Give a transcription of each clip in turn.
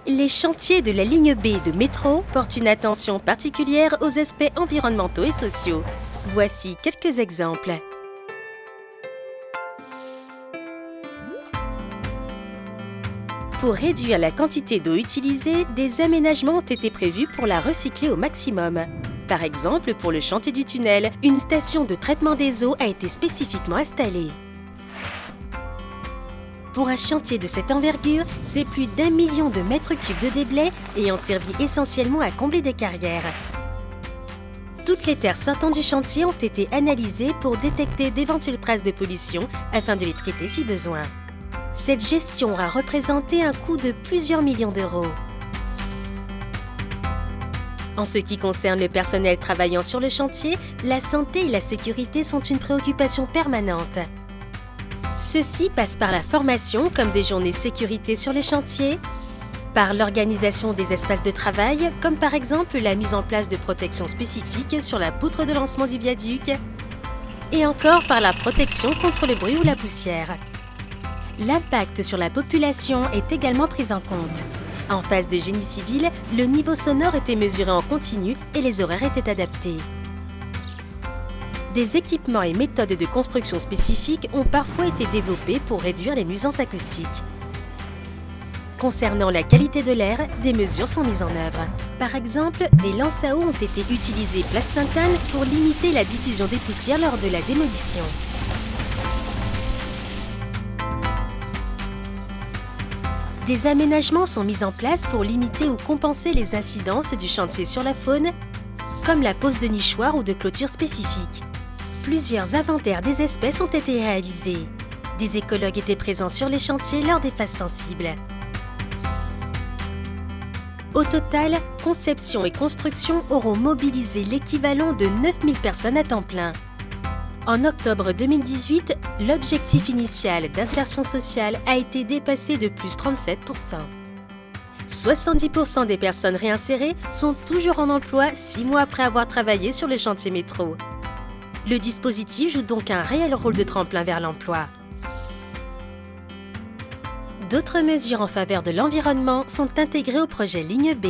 Les chantiers de la ligne B de métro portent une attention particulière aux aspects environnementaux et sociaux. Voici quelques exemples. Pour réduire la quantité d'eau utilisée, des aménagements ont été prévus pour la recycler au maximum. Par exemple, pour le chantier du tunnel, une station de traitement des eaux a été spécifiquement installée. Pour un chantier de cette envergure, c'est plus d'1 million de mètres cubes de déblais ayant servi essentiellement à combler des carrières. Toutes les terres sortant du chantier ont été analysées pour détecter d'éventuelles traces de pollution afin de les traiter si besoin. Cette gestion aura représenté un coût de plusieurs millions d'euros. En ce qui concerne le personnel travaillant sur le chantier, la santé et la sécurité sont une préoccupation permanente. Ceci passe par la formation, comme des journées sécurité sur les chantiers, par l'organisation des espaces de travail, comme par exemple la mise en place de protections spécifiques sur la poutre de lancement du viaduc, et encore par la protection contre le bruit ou la poussière. L'impact sur la population est également pris en compte. En phase de génie civil, le niveau sonore était mesuré en continu et les horaires étaient adaptés. Des équipements et méthodes de construction spécifiques ont parfois été développés pour réduire les nuisances acoustiques. Concernant la qualité de l'air, des mesures sont mises en œuvre. Par exemple, des lances à eau ont été utilisées place Sainte-Anne pour limiter la diffusion des poussières lors de la démolition. Des aménagements sont mis en place pour limiter ou compenser les incidences du chantier sur la faune, comme la pose de nichoirs ou de clôtures spécifiques. Plusieurs inventaires des espèces ont été réalisés. Des écologues étaient présents sur les chantiers lors des phases sensibles. Au total, conception et construction auront mobilisé l'équivalent de 9000 personnes à temps plein. En octobre 2018, l'objectif initial d'insertion sociale a été dépassé de plus 37%. 70% des personnes réinsérées sont toujours en emploi 6 mois après avoir travaillé sur le chantier métro. Le dispositif joue donc un réel rôle de tremplin vers l'emploi. D'autres mesures en faveur de l'environnement sont intégrées au projet Ligne B.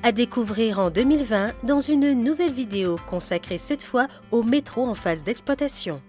À découvrir en 2020 dans une nouvelle vidéo consacrée cette fois au métro en phase d'exploitation.